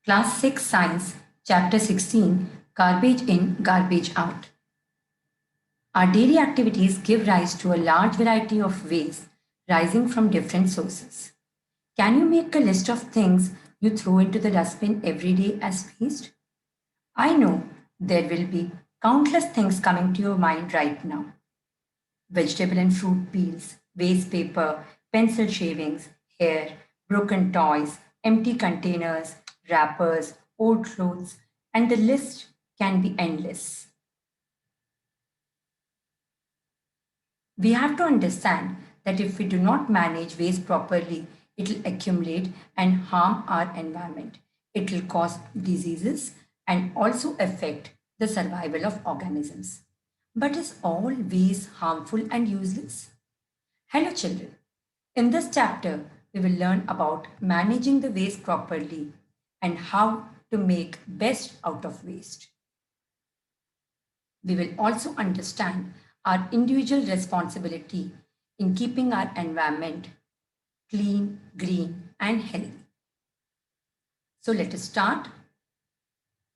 Class 6 Science, Chapter 16 Garbage in, Garbage out. Our daily activities give rise to a large variety of waste rising from different sources. Can you make a list of things you throw into the dustbin every day as waste? I know there will be countless things coming to your mind right now: vegetable and fruit peels, waste paper, pencil shavings, hair, broken toys, empty containers, wrappers, old clothes, and the list can be endless. We have to understand that if we do not manage waste properly, it will accumulate and harm our environment. It will cause diseases and also affect the survival of organisms. But is all waste harmful and useless? Hello, children. In this chapter, we will learn about managing the waste properly and how to make best out of waste. We will also understand our individual responsibility in keeping our environment clean, green, and healthy. So let us start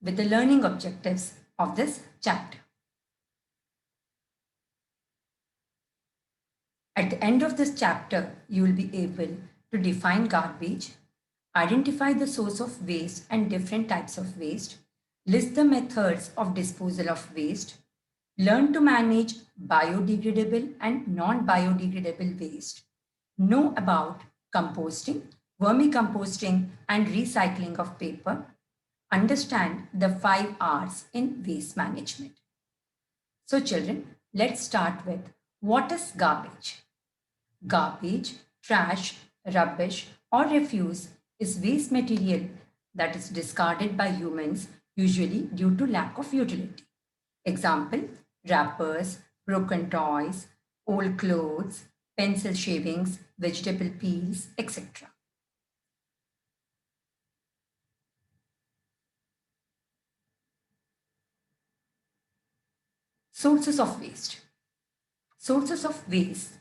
with the learning objectives of this chapter. At the end of this chapter, you will be able to define garbage, identify the source of waste and different types of waste, list the methods of disposal of waste, learn to manage biodegradable and non-biodegradable waste, know about composting, vermicomposting, and recycling of paper, understand the 5 R's in waste management. So, children, let's start with what is garbage? Garbage, trash, rubbish, or refuse is waste material that is discarded by humans, usually due to lack of utility. Example: wrappers, broken toys, old clothes, pencil shavings, vegetable peels, etc. Sources of waste. Sources of waste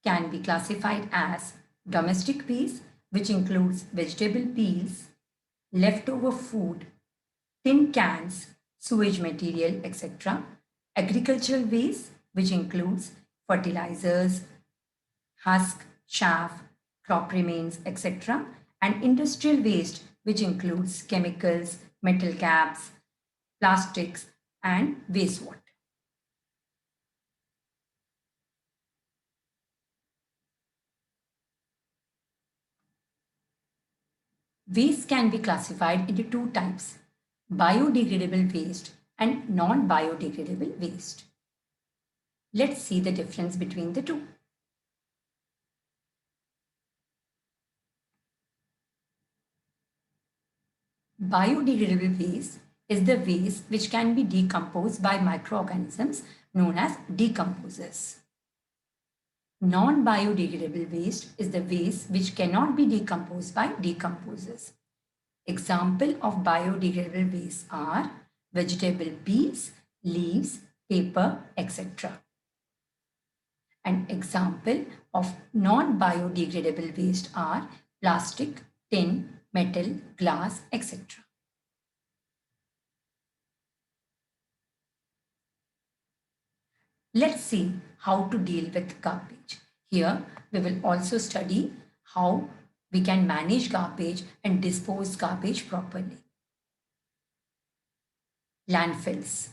can be classified as domestic waste, which includes vegetable peels, leftover food, tin cans, sewage material, etc. Agricultural waste, which includes fertilizers, husk, chaff, crop remains, etc. And industrial waste, which includes chemicals, metal caps, plastics, and wastewater. Waste can be classified into two types: biodegradable waste and non biodegradable waste. Let's see the difference between the two. Biodegradable waste is the waste which can be decomposed by microorganisms known as decomposers. Non biodegradable waste is the waste which cannot be decomposed by decomposers. Example of biodegradable waste are vegetable peels, leaves, paper, etc. An example of non-biodegradable waste are plastic, tin, metal, glass, etc. Let's see how to deal with garbage. Here, we will also study how we can manage garbage and dispose garbage properly. Landfills.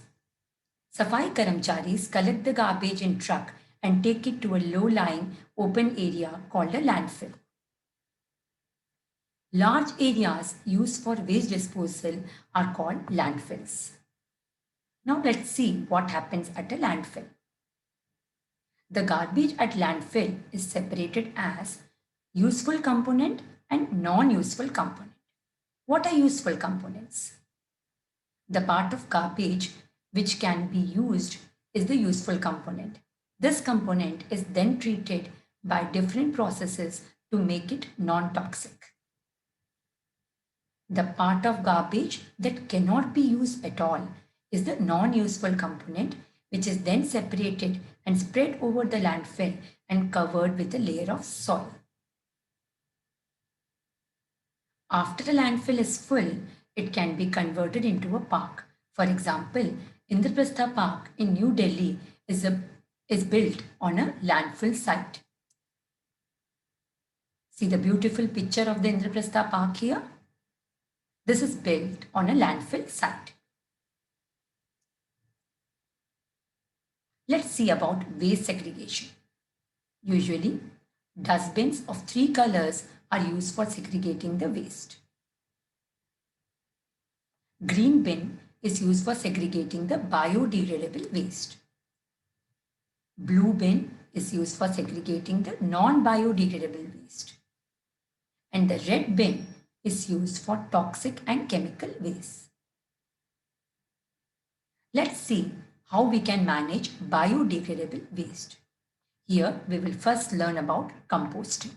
Safai Karamcharis collect the garbage in truck and take it to a low-lying open area called a landfill. Large areas used for waste disposal are called landfills. Now let's see what happens at a landfill. The garbage at landfill is separated as useful component and non-useful component. What are useful components? The part of garbage which can be used is the useful component. This component is then treated by different processes to make it non-toxic. The part of garbage that cannot be used at all is the non-useful component, which is then separated and spread over the landfill and covered with a layer of soil. After the landfill is full, it can be converted into a park. For example, Indraprastha Park in New Delhi is built on a landfill site. See the beautiful picture of the Indraprastha Park here? This is built on a landfill site. Let's see about waste segregation. Usually, dustbins of three colors are used for segregating the waste. Green bin is used for segregating the biodegradable waste. Blue bin is used for segregating the non-biodegradable waste. And the red bin is used for toxic and chemical waste. Let's see how we can manage biodegradable waste. Here we will first learn about composting.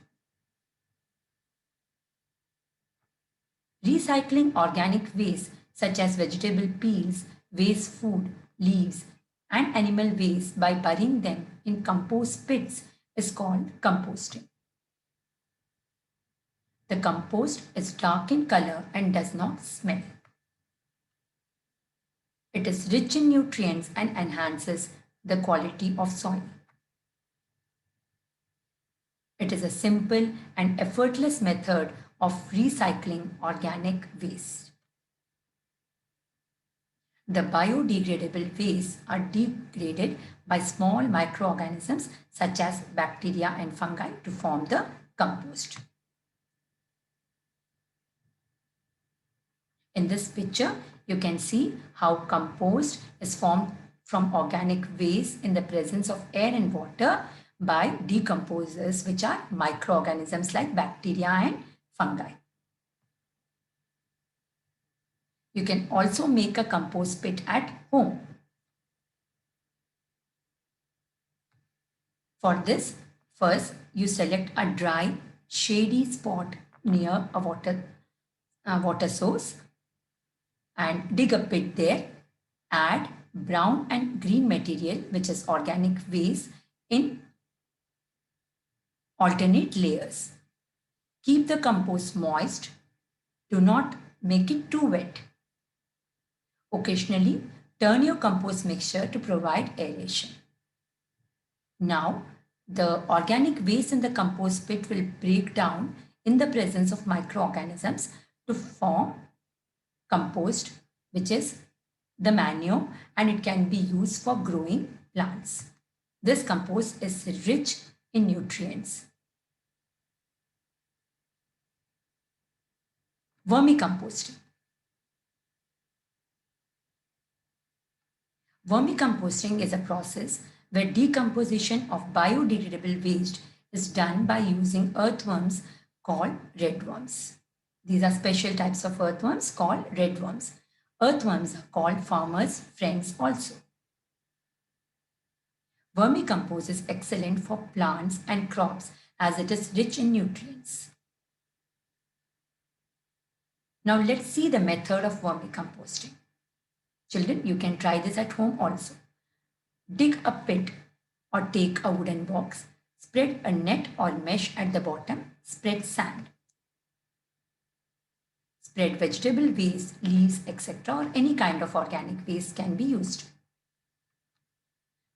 Recycling organic waste such as vegetable peels, waste food, leaves, and animal waste by burying them in compost pits is called composting. The compost is dark in color and does not smell. It is rich in nutrients and enhances the quality of soil. It is a simple and effortless method of recycling organic waste. The biodegradable wastes are degraded by small microorganisms such as bacteria and fungi to form the compost. In this picture, you can see how compost is formed from organic waste in the presence of air and water by decomposers, which are microorganisms like bacteria and fungi. You can also make a compost pit at home. For this, first you select a dry, shady spot near a water source and dig a pit there. Add brown and green material, which is organic waste, in alternate layers. Keep the compost moist. Do not make it too wet. Occasionally, turn your compost mixture to provide aeration. Now, the organic waste in the compost pit will break down in the presence of microorganisms to form compost, which is the manure, and it can be used for growing plants. This compost is rich in nutrients. Vermicomposting. Vermicomposting is a process where decomposition of biodegradable waste is done by using earthworms called redworms. These are special types of earthworms called redworms. Earthworms are called farmers' friends also. Vermicompost is excellent for plants and crops as it is rich in nutrients. Now let's see the method of vermicomposting. Children, you can try this at home also. Dig a pit or take a wooden box. Spread a net or mesh at the bottom. Spread sand. Spread vegetable waste, leaves, etc. or any kind of organic waste can be used.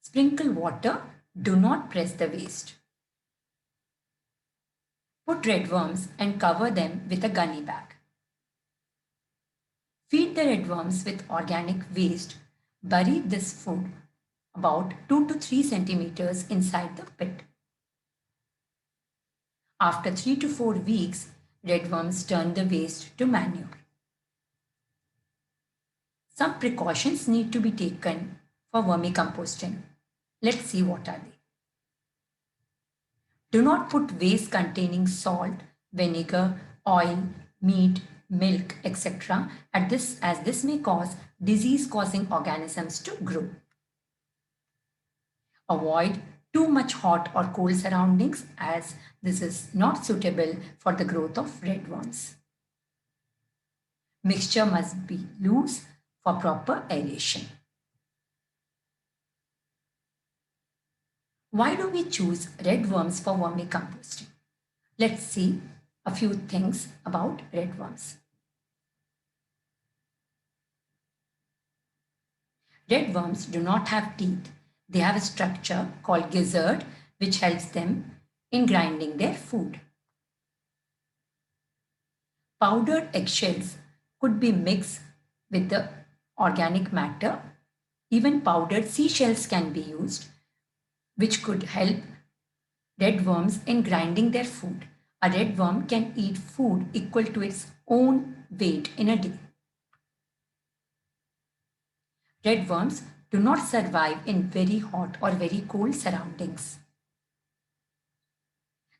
Sprinkle water. Do not press the waste. Put redworms and cover them with a gunny bag. Feed the redworms with organic waste. Bury this food about 2 to 3 centimeters inside the pit. After 3 to 4 weeks, redworms turn the waste to manure. Some precautions need to be taken for vermicomposting. Let's see what are they. Do not put waste containing salt, vinegar, oil, meat, milk, etc. as this may cause disease-causing organisms to grow. Avoid too much hot or cold surroundings as this is not suitable for the growth of redworms. Mixture must be loose for proper aeration. Why do we choose redworms for vermicomposting? Let's see a few things about redworms. Red worms do not have teeth. They have a structure called gizzard, which helps them in grinding their food. Powdered eggshells could be mixed with the organic matter. Even powdered seashells can be used, which could help red worms in grinding their food. A red worm can eat food equal to its own weight in a day. Red worms do not survive in very hot or very cold surroundings.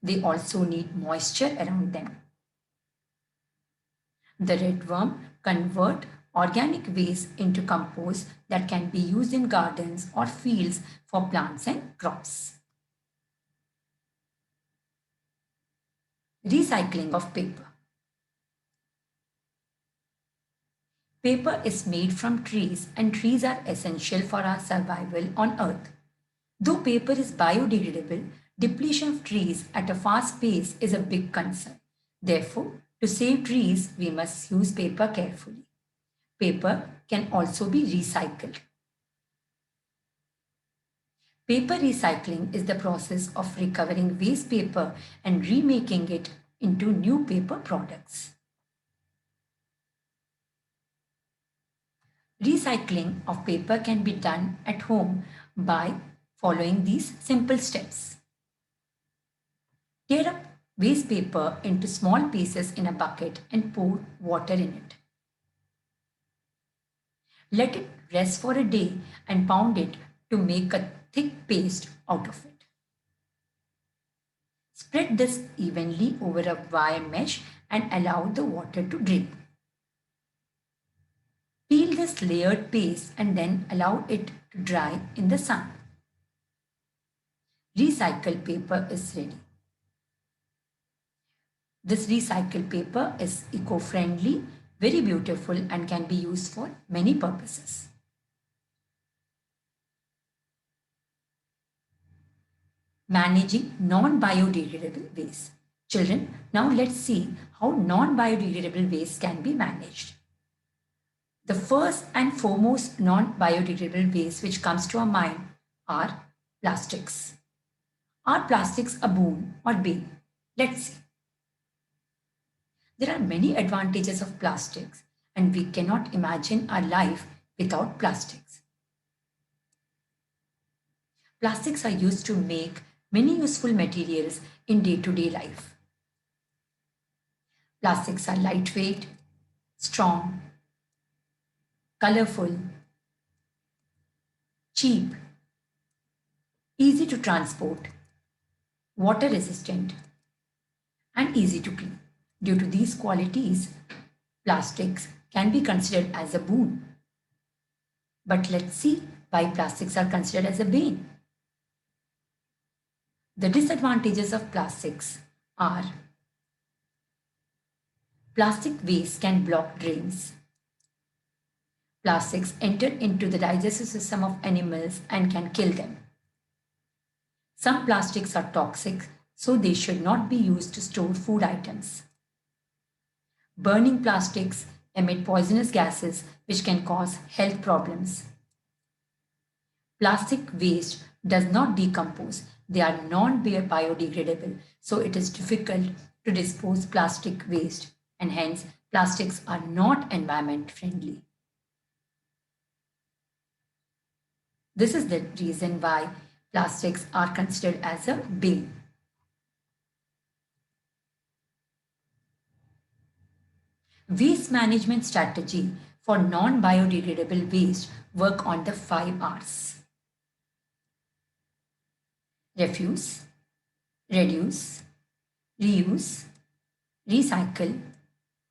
They also need moisture around them. The red worm convert organic waste into compost that can be used in gardens or fields for plants and crops. Recycling of paper. Paper is made from trees, and trees are essential for our survival on earth. Though paper is biodegradable, depletion of trees at a fast pace is a big concern. Therefore, to save trees, we must use paper carefully. Paper can also be recycled. Paper recycling is the process of recovering waste paper and remaking it into new paper products. Recycling of paper can be done at home by following these simple steps. Tear up waste paper into small pieces in a bucket and pour water in it. Let it rest for a day and pound it to make a thick paste out of it. Spread this evenly over a wire mesh and allow the water to drip. Peel this layered paste and then allow it to dry in the sun. Recycled paper is ready. This recycled paper is eco-friendly, very beautiful, and can be used for many purposes. Managing non-biodegradable waste. Children, now let's see how non-biodegradable waste can be managed. The first and foremost non-biodegradable waste which comes to our mind are plastics. Are plastics a boon or bane? Let's see. There are many advantages of plastics, and we cannot imagine our life without plastics. Plastics are used to make many useful materials in day-to-day life. Plastics are lightweight, strong, colorful, cheap, easy to transport, water resistant, and easy to clean. Due to these qualities, plastics can be considered as a boon. But let's see why plastics are considered as a bane. The disadvantages of plastics are plastic waste can block drains. Plastics enter into the digestive system of animals and can kill them. Some plastics are toxic, so they should not be used to store food items. Burning plastics emit poisonous gases which can cause health problems. Plastic waste does not decompose. They are non-biodegradable, so it is difficult to dispose plastic waste, and hence plastics are not environment friendly. This is the reason why plastics are considered as a bane. Waste management strategy for non-biodegradable waste work on the 5 R's. Refuse, reduce, reuse, recycle,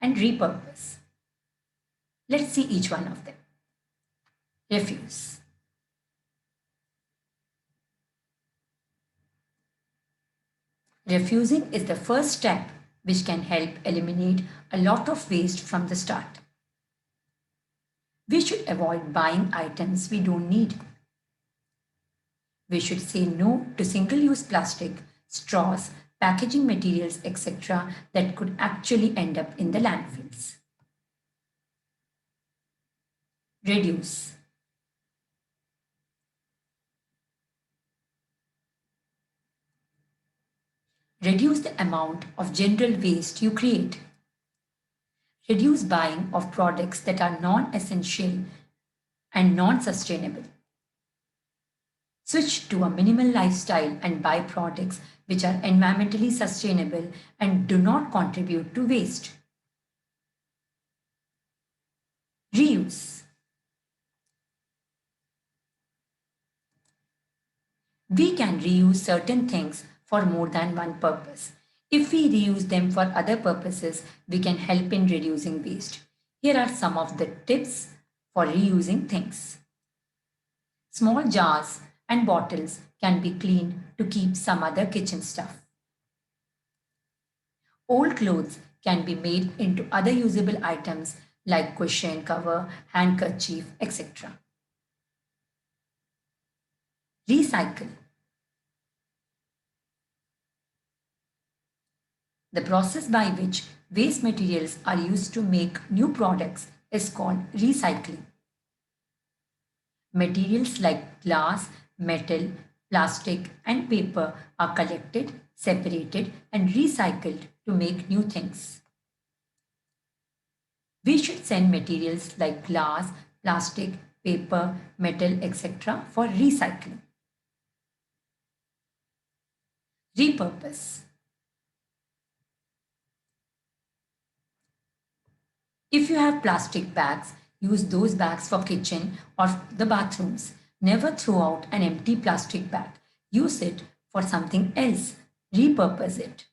and repurpose. Let's see each one of them. Refuse. Refusing is the first step which can help eliminate a lot of waste from the start. We should avoid buying items we don't need. We should say no to single-use plastic, straws, packaging materials, etc. that could actually end up in the landfills. Reduce. Reduce the amount of general waste you create. Reduce buying of products that are non essential and non sustainable. Switch to a minimal lifestyle and buy products which are environmentally sustainable and do not contribute to waste. Reuse. We can reuse certain things for more than one purpose. If we reuse them for other purposes, we can help in reducing waste. Here are some of the tips for reusing things. Small jars and bottles can be cleaned to keep some other kitchen stuff. Old clothes can be made into other usable items like cushion cover, handkerchief, etc. Recycle. The process by which waste materials are used to make new products is called recycling. Materials like glass, metal, plastic, and paper are collected, separated, and recycled to make new things. We should send materials like glass, plastic, paper, metal, etc. for recycling. Repurpose. If you have plastic bags, use those bags for kitchen or the bathrooms. Never throw out an empty plastic bag. Use it for something else. Repurpose it.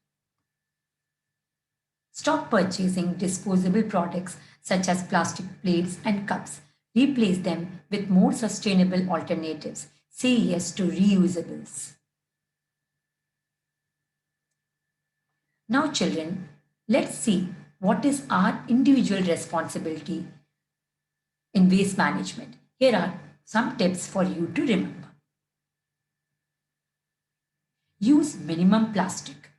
Stop purchasing disposable products such as plastic plates and cups. Replace them with more sustainable alternatives. Say yes to reusables. Now, children, let's see what is our individual responsibility in waste management. Here are some tips for you to remember. Use minimum plastic.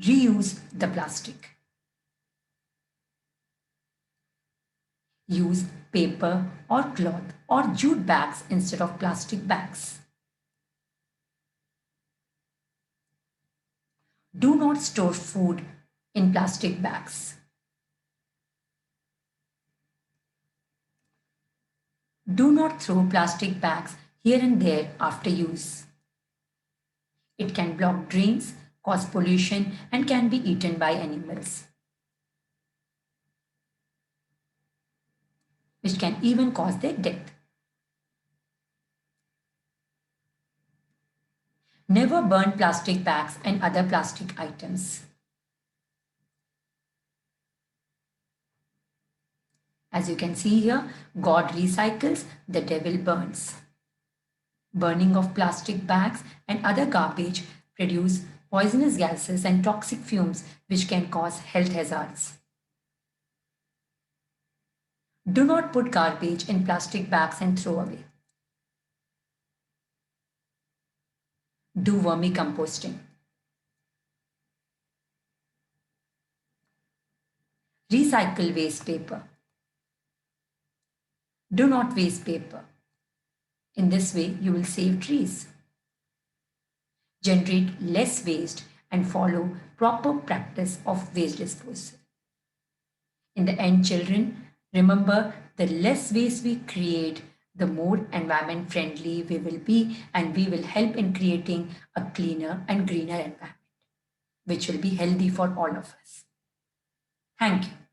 Reuse the plastic. Use paper or cloth or jute bags instead of plastic bags. Do not store food in plastic bags. Do not throw plastic bags here and there after use. It can block drains, cause pollution, and can be eaten by animals, which can even cause their death. Never burn plastic bags and other plastic items. As you can see here, God recycles, the devil burns. Burning of plastic bags and other garbage produce poisonous gases and toxic fumes which can cause health hazards. Do not put garbage in plastic bags and throw away. Do vermicomposting. Recycle waste paper. Do not waste paper. In this way, you will save trees. Generate less waste and follow proper practice of waste disposal. In the end, children, remember the less waste we create, the more environment friendly we will be, and we will help in creating a cleaner and greener environment, which will be healthy for all of us. Thank you.